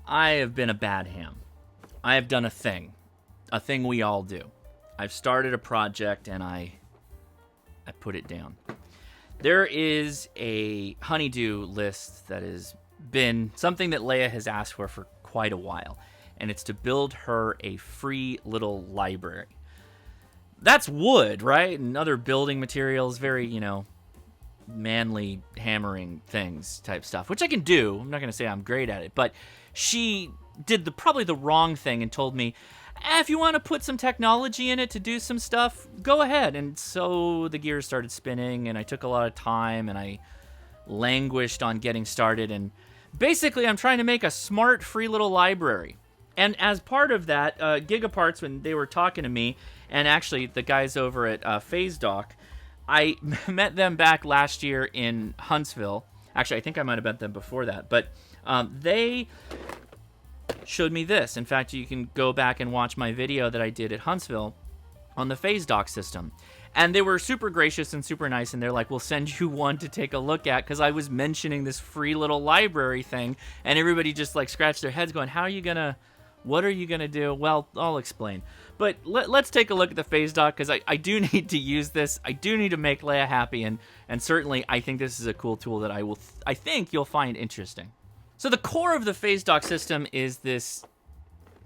I have been a bad ham. I have done a thing we all do. I've started a project and I put it down. There is a honeydew list that has been something that Leia has asked for quite a while, and it's to build her a free little library. That's wood, right? And other building materials, very, manly hammering things type stuff, which I can do. I'm not going to say I'm great at it, but she did probably the wrong thing and told me, if you want to put some technology in it to do some stuff, go ahead. And so the gears started spinning, and I took a lot of time, and I languished on getting started. And basically, I'm trying to make a smart, free little library. And as part of that, Gigaparts, when they were talking to me, and actually the guys over at PhaseDoc, I met them back last year in Huntsville. Actually, I think I might have met them before that. But they showed me this. In fact, you can go back and watch my video that I did at Huntsville on the PhaseDoc system. And they were super gracious and super nice, and they're like, we'll send you one to take a look at, because I was mentioning this free little library thing, and everybody just like scratched their heads going, what are you gonna do? Well, I'll explain. But let's take a look at the PhaseDoc, because I do need to use this. I do need to make Leia happy, and certainly I think this is a cool tool that I think you'll find interesting. So the core of the PhaseDoc system is this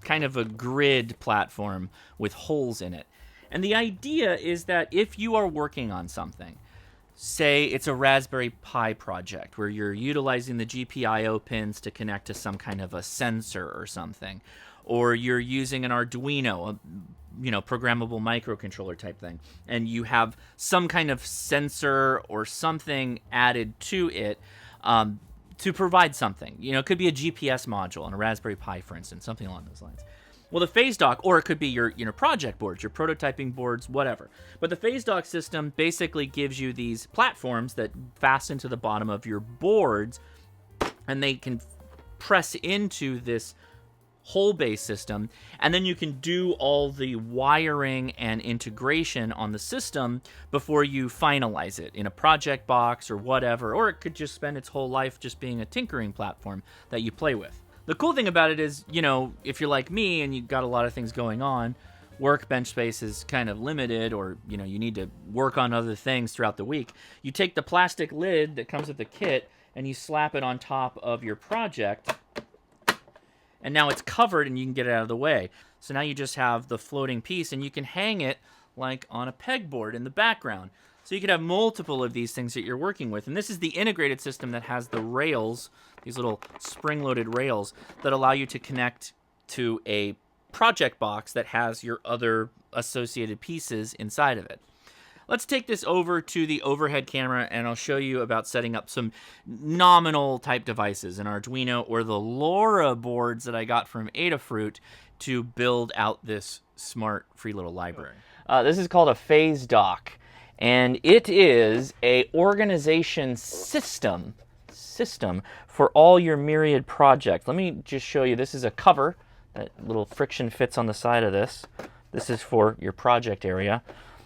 kind of a grid platform with holes in it. And the idea is that if you are working on something, say it's a Raspberry Pi project where you're utilizing the GPIO pins to connect to some kind of a sensor or something, or you're using an Arduino, a programmable microcontroller type thing, and you have some kind of sensor or something added to it to provide something. It could be a GPS module on a Raspberry Pi, for instance, something along those lines. Well, the PhaseDoc, or it could be your project boards, your prototyping boards, whatever. But the PhaseDoc system basically gives you these platforms that fasten to the bottom of your boards, and they can press into this hole-based system, and then you can do all the wiring and integration on the system before you finalize it in a project box or whatever, or it could just spend its whole life just being a tinkering platform that you play with. The cool thing about it is, if you're like me and you've got a lot of things going on, workbench space is kind of limited, or, you need to work on other things throughout the week. You take the plastic lid that comes with the kit and you slap it on top of your project, and now it's covered and you can get it out of the way. So now you just have the floating piece, and you can hang it like on a pegboard in the background. So you could have multiple of these things that you're working with. And this is the integrated system that has the rails, these little spring-loaded rails that allow you to connect to a project box that has your other associated pieces inside of it. Let's take this over to the overhead camera, and I'll show you about setting up some nominal type devices, an Arduino or the LoRa boards that I got from Adafruit to build out this smart free little library. This is called a PhaseDoc, and it is a organization system for all your myriad projects. Let me just show you. This is a cover. That little friction fits on the side of this. This is for your project area.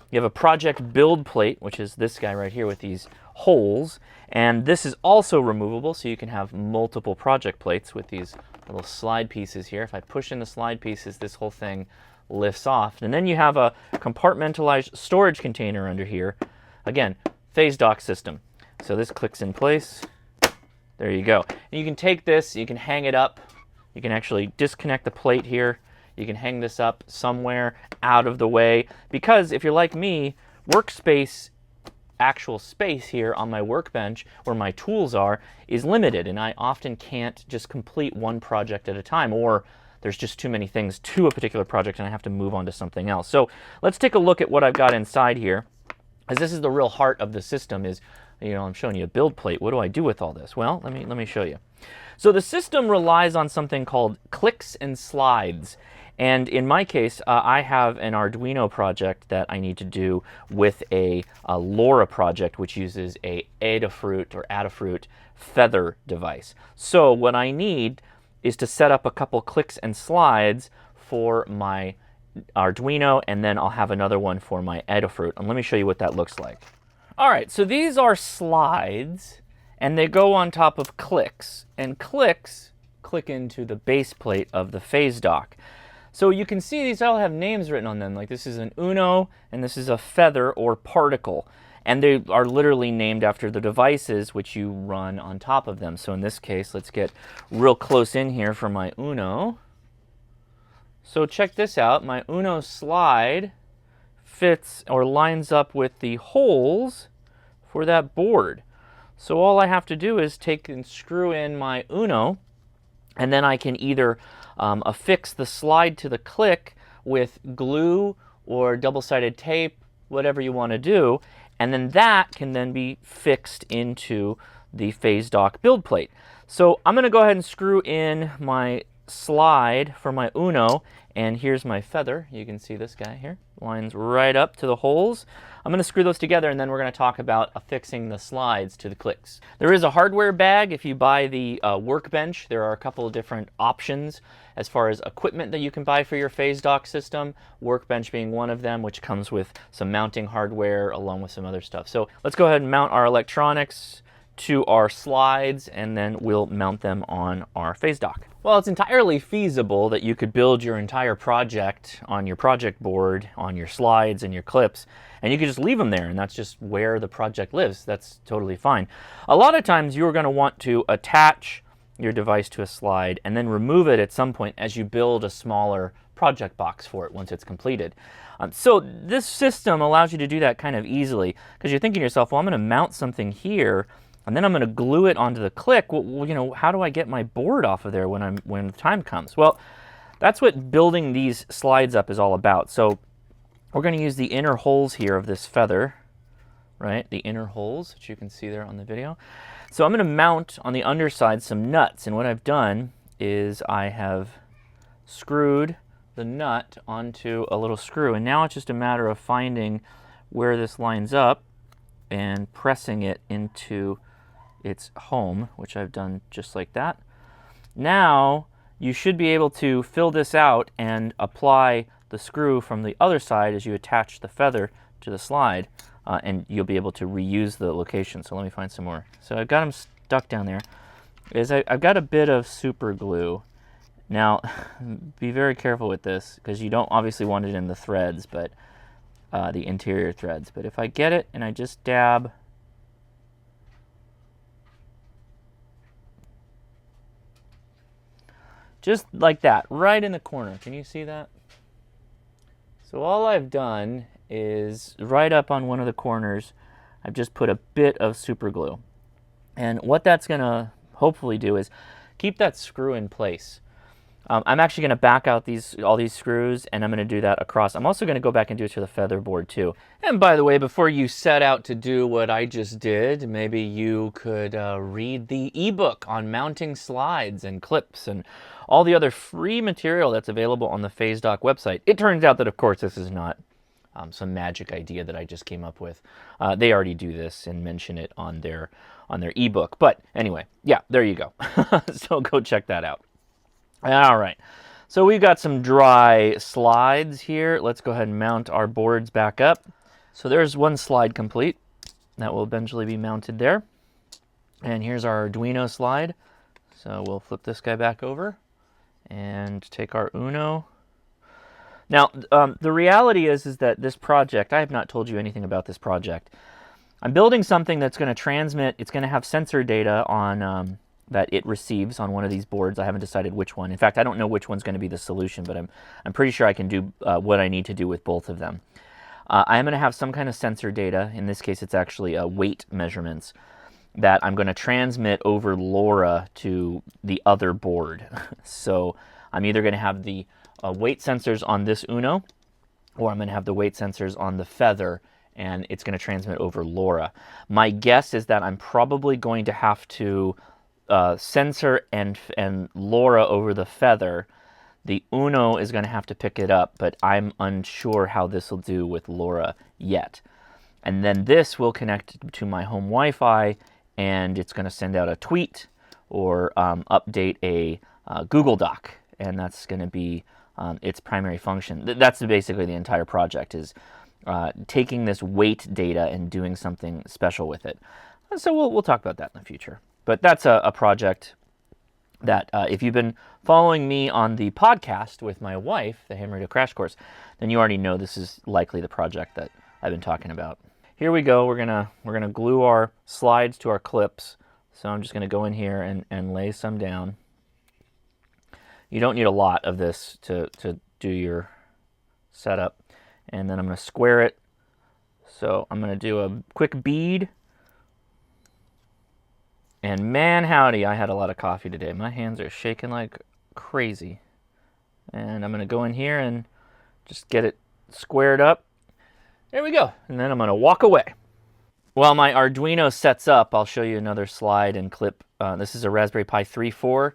You have a project build plate, which is this guy right here with these holes, and this is also removable, so you can have multiple project plates with these little slide pieces here. If I push in the slide pieces, this whole thing lifts off. And then you have a compartmentalized storage container under here. Again, PhaseDoc system. So this clicks in place. There you go. And you can take this, you can hang it up. You can actually disconnect the plate here. You can hang this up somewhere out of the way, because if you're like me, workspace, actual space here on my workbench where my tools are, is limited, and I often can't just complete one project at a time, or there's just too many things to a particular project and I have to move on to something else. So let's take a look at what I've got inside here, as this is the real heart of the system. Is, I'm showing you a build plate. What do I do with all this? Well, let me show you. So the system relies on something called clicks and slides. And in my case, I have an Arduino project that I need to do with a LoRa project, which uses a Adafruit feather device. So what I need is to set up a couple clicks and slides for my Arduino, and then I'll have another one for my Adafruit. And let me show you what that looks like. All right, so these are slides, and they go on top of clicks. And clicks click into the base plate of the phase dock. So you can see these all have names written on them. Like this is an Uno, and this is a feather or particle. And they are literally named after the devices which you run on top of them. So in this case, let's get real close in here for my Uno. So check this out. My Uno slide fits or lines up with the holes for that board. So all I have to do is take and screw in my Uno, and then I can either affix the slide to the click with glue or double-sided tape, whatever you want to do, and then that can then be fixed into the phase dock build plate. So I'm going to go ahead and screw in my slide for my Uno, and here's my feather. You can see this guy here lines right up to the holes. I'm going to screw those together, and then we're going to talk about affixing the slides to the clicks. There is a hardware bag. If you buy the Workbench, there are a couple of different options as far as equipment that you can buy for your phase dock system, Workbench being one of them, which comes with some mounting hardware along with some other stuff. So let's go ahead and mount our electronics to our slides, and then we'll mount them on our phase dock. Well, it's entirely feasible that you could build your entire project on your project board, on your slides and your clips, and you could just leave them there, and that's just where the project lives. That's totally fine. A lot of times you're going to want to attach your device to a slide and then remove it at some point as you build a smaller project box for it once it's completed. So this system allows you to do that kind of easily, because you're thinking to yourself, well, I'm going to mount something here, and then I'm going to glue it onto the click. Well, you know, how do I get my board off of there when the time comes? Well, that's what building these slides up is all about. So we're going to use the inner holes here of this feather, right? The inner holes, which you can see there on the video. So I'm going to mount on the underside some nuts, and what I've done is I have screwed the nut onto a little screw, and now it's just a matter of finding where this lines up and pressing it into its home, which I've done just like that. Now you should be able to fill this out and apply the screw from the other side as you attach the feather to the slide, and you'll be able to reuse the location. So let me find some more. So I've got them stuck down there. I've got a bit of super glue. Now be very careful with this, because you don't obviously want it in the threads, but the interior threads. But if I get it and I just dab, just like that, right in the corner. Can you see that? So all I've done is right up on one of the corners, I've just put a bit of super glue. And what that's going to hopefully do is keep that screw in place. I'm actually going to back out all these screws, and I'm going to do that across. I'm also going to go back and do it to the feather board too. And by the way, before you set out to do what I just did, maybe you could read the ebook on mounting slides and clips and all the other free material that's available on the phase dock website. It turns out that, of course, this is not some magic idea that I just came up with. They already do this and mention it on their ebook. But anyway, yeah, there you go. So go check that out. All right, so we've got some dry slides here. Let's go ahead and mount our boards back up. So there's one slide complete. That will eventually be mounted there. And here's our Arduino slide. So we'll flip this guy back over and take our Uno. Now, the reality is that this project, I have not told you anything about this project. I'm building something that's going to transmit, it's going to have sensor data on that it receives on one of these boards. I haven't decided which one. In fact, I don't know which one's going to be the solution, but I'm pretty sure I can do what I need to do with both of them. I am going to have some kind of sensor data. In this case, it's actually weight measurements that I'm going to transmit over LoRa to the other board. So I'm either going to have the weight sensors on this Uno, or I'm going to have the weight sensors on the feather, and it's going to transmit over LoRa. My guess is that I'm probably going to have to sensor and LoRa over the feather. The Uno is going to have to pick it up, but I'm unsure how this will do with LoRa yet. And then this will connect to my home Wi-Fi, and it's going to send out a tweet or update a Google Doc, and that's going to be its primary function. That's basically the entire project, is taking this weight data and doing something special with it. So we'll talk about that in the future. But that's a project that if you've been following me on the podcast with my wife, the Ham Radio Crash Course, then you already know this is likely the project that I've been talking about. Here we go. We're gonna glue our slides to our clips. So I'm just gonna go in here and lay some down. You don't need a lot of this to do your setup. And then I'm gonna square it. So I'm gonna do a quick bead. And man, howdy, I had a lot of coffee today. My hands are shaking like crazy. And I'm going to go in here and just get it squared up. There we go. And then I'm going to walk away. While my Arduino sets up, I'll show you another slide and clip. This is a Raspberry Pi 3.4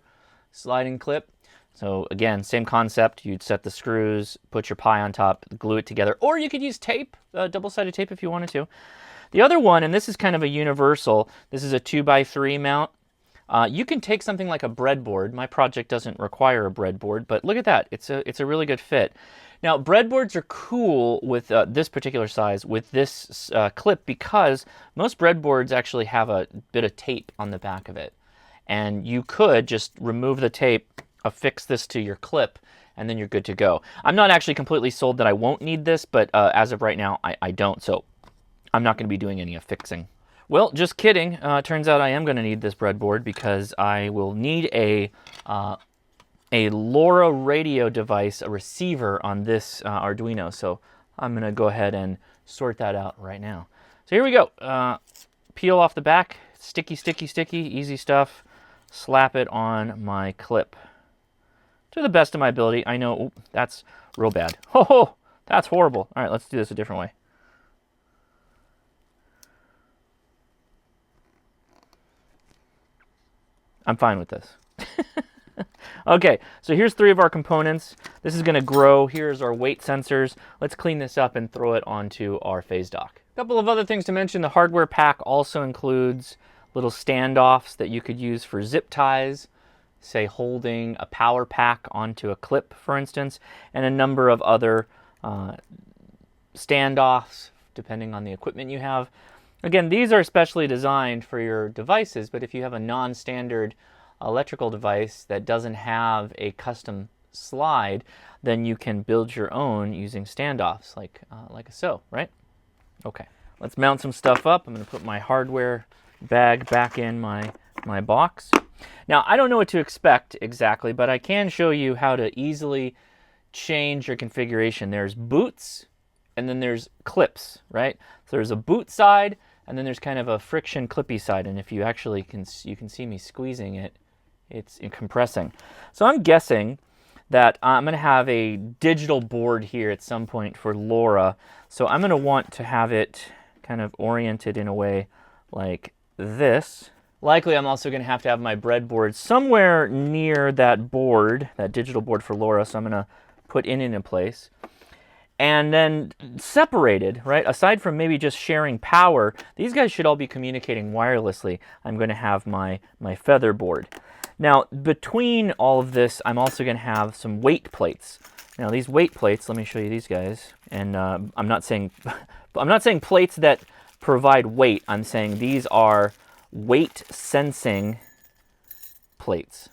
slide and clip. So again, same concept. You'd set the screws, put your Pi on top, glue it together. Or you could use tape, double-sided tape if you wanted to. The other one, and this is kind of a universal, this is a 2x3 mount. You can take something like a breadboard. My project doesn't require a breadboard, but look at that. It's a really good fit. Now, breadboards are cool with this particular size, with this clip, because most breadboards actually have a bit of tape on the back of it. And you could just remove the tape, affix this to your clip, and then you're good to go. I'm not actually completely sold that I won't need this, but as of right now, I don't. So I'm not going to be doing any affixing. Well, just kidding. Turns out I am going to need this breadboard because I will need a LoRa radio device, a receiver on this Arduino. So I'm going to go ahead and sort that out right now. So here we go. Peel off the back. Sticky, sticky, sticky. Easy stuff. Slap it on my clip. To the best of my ability. I know, ooh, that's real bad. Oh, that's horrible. All right, let's do this a different way. I'm fine with this. Okay, so here's 3 of our components. This is going to grow. Here's our weight sensors. Let's clean this up and throw it onto our phase dock. A couple of other things to mention. The hardware pack also includes little standoffs that you could use for zip ties, say holding a power pack onto a clip, for instance, and a number of other standoffs, depending on the equipment you have. Again, these are specially designed for your devices, but if you have a non-standard electrical device that doesn't have a custom slide, then you can build your own using standoffs, like so, right? Okay, let's mount some stuff up. I'm going to put my hardware bag back in my box. Now, I don't know what to expect exactly, but I can show you how to easily change your configuration. There's boots, and then there's clips, right? So there's a boot side, and then there's kind of a friction clippy side. And if you actually you can see me squeezing it, it's compressing. So I'm guessing that I'm going to have a digital board here at some point for LoRa. So I'm going to want to have it kind of oriented in a way like this. Likely I'm also going to have my breadboard somewhere near that board, that digital board for LoRa. So I'm going to put it in place. And then separated, right, aside from maybe just sharing power, these guys should all be communicating wirelessly. I'm going to have my feather board. Now, between all of this, I'm also going to have some weight plates. Now, these weight plates, let me show you these guys. And I'm not saying plates that provide weight. I'm saying these are weight sensing plates.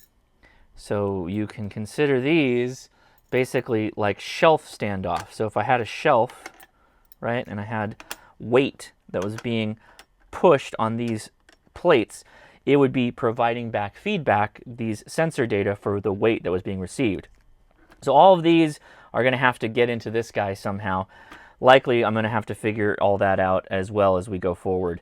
So you can consider these basically like shelf standoff. So if I had a shelf, right, and I had weight that was being pushed on these plates, it would be providing back feedback, these sensor data for the weight that was being received. So all of these are going to have to get into this guy somehow. Likely I'm going to have to figure all that out as well as we go forward.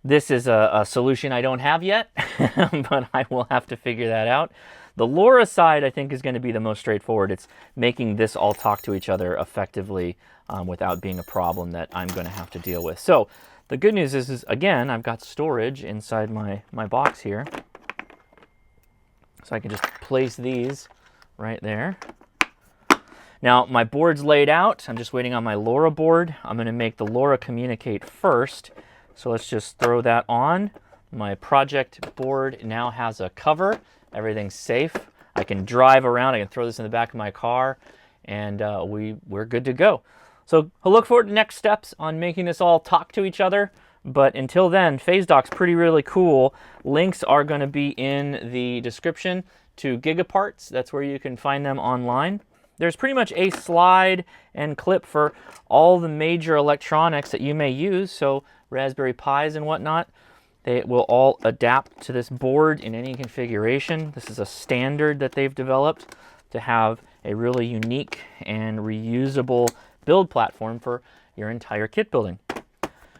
This is a solution I don't have yet, but I will have to figure that out. The LoRa side, I think, is going to be the most straightforward. It's making this all talk to each other effectively without being a problem that I'm going to have to deal with. So the good news is again, I've got storage inside my box here. So I can just place these right there. Now, my board's laid out. I'm just waiting on my LoRa board. I'm going to make the LoRa communicate first. So let's just throw that on. My project board now has a cover. Everything's safe. I can drive around. I can throw this in the back of my car, and we're good to go. So I'll look forward to next steps on making this all talk to each other. But until then, PhaseDoc's really cool. Links are going to be in the description to Gigaparts. That's where you can find them online. There's pretty much a slide and clip for all the major electronics that you may use, so Raspberry Pis and whatnot. They will all adapt to this board in any configuration. This is a standard that they've developed to have a really unique and reusable build platform for your entire kit building.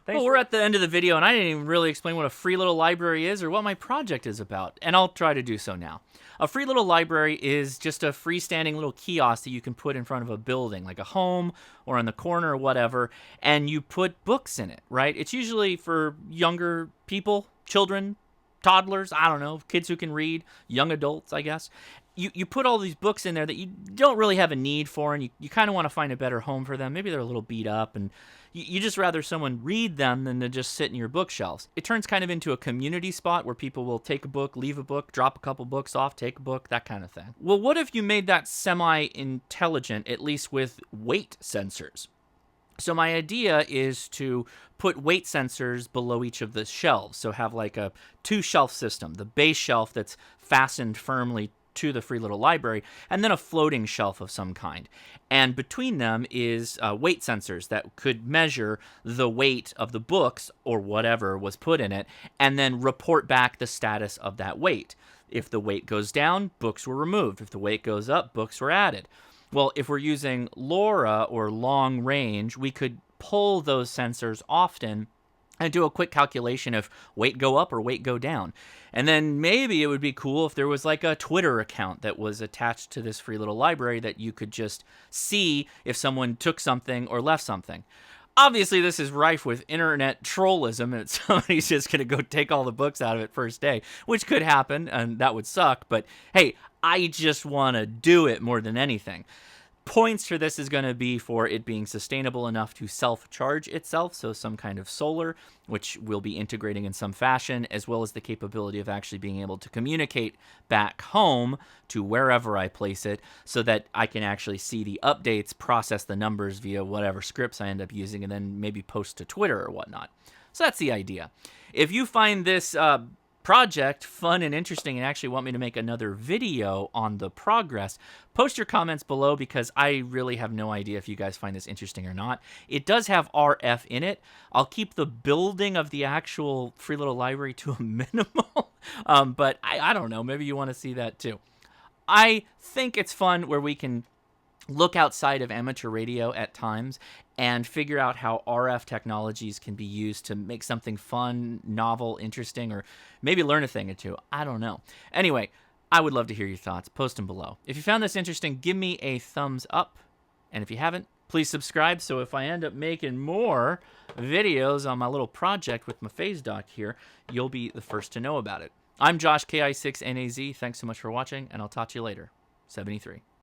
Well, we're at the end of the video, and I didn't even really explain what a free little library is or what my project is about, and I'll try to do so now. A free little library is just a freestanding little kiosk that you can put in front of a building, like a home or on the corner or whatever, and you put books in it, right? It's usually for younger people, children, toddlers, I don't know, kids who can read, young adults, I guess. You put all these books in there that you don't really have a need for, and you kind of want to find a better home for them. Maybe they're a little beat up, and you just rather someone read them than to just sit in your bookshelves. It turns kind of into a community spot where people will take a book, leave a book, drop a couple books off, take a book, that kind of thing. Well, what if you made that semi-intelligent, at least with weight sensors? So my idea is to put weight sensors below each of the shelves. So have like a two-shelf system, the base shelf that's fastened firmly to the free little library, and then a floating shelf of some kind. And between them is weight sensors that could measure the weight of the books or whatever was put in it, and then report back the status of that weight. If the weight goes down, books were removed. If the weight goes up, books were added. Well, if we're using LoRa or long range, we could pull those sensors often and do a quick calculation of weight go up or weight go down. And then maybe it would be cool if there was like a Twitter account that was attached to this free little library that you could just see if someone took something or left something. Obviously, this is rife with internet trollism, and somebody's just going to go take all the books out of it first day, which could happen, and that would suck. But hey, I just want to do it more than anything. Points for this is going to be for it being sustainable enough to self-charge itself, so some kind of solar, which we'll be integrating in some fashion, as well as the capability of actually being able to communicate back home to wherever I place it, so that I can actually see the updates, process the numbers via whatever scripts I end up using, and then maybe post to Twitter or whatnot. So that's the idea. If you find this project fun and interesting and actually want me to make another video on the progress, post your comments below, because I really have no idea if you guys find this interesting or not. It does have RF in it. I'll keep the building of the actual free little library to a minimal, but I don't know, maybe you want to see that too. I think it's fun where we can look outside of amateur radio at times and figure out how RF technologies can be used to make something fun, novel, interesting, or maybe learn a thing or two. I don't know. Anyway, I would love to hear your thoughts. Post them below. If you found this interesting, give me a thumbs up. And if you haven't, please subscribe, so if I end up making more videos on my little project with my PhaseDoc here, you'll be the first to know about it. I'm Josh, KI6NAZ. Thanks so much for watching, and I'll talk to you later. 73.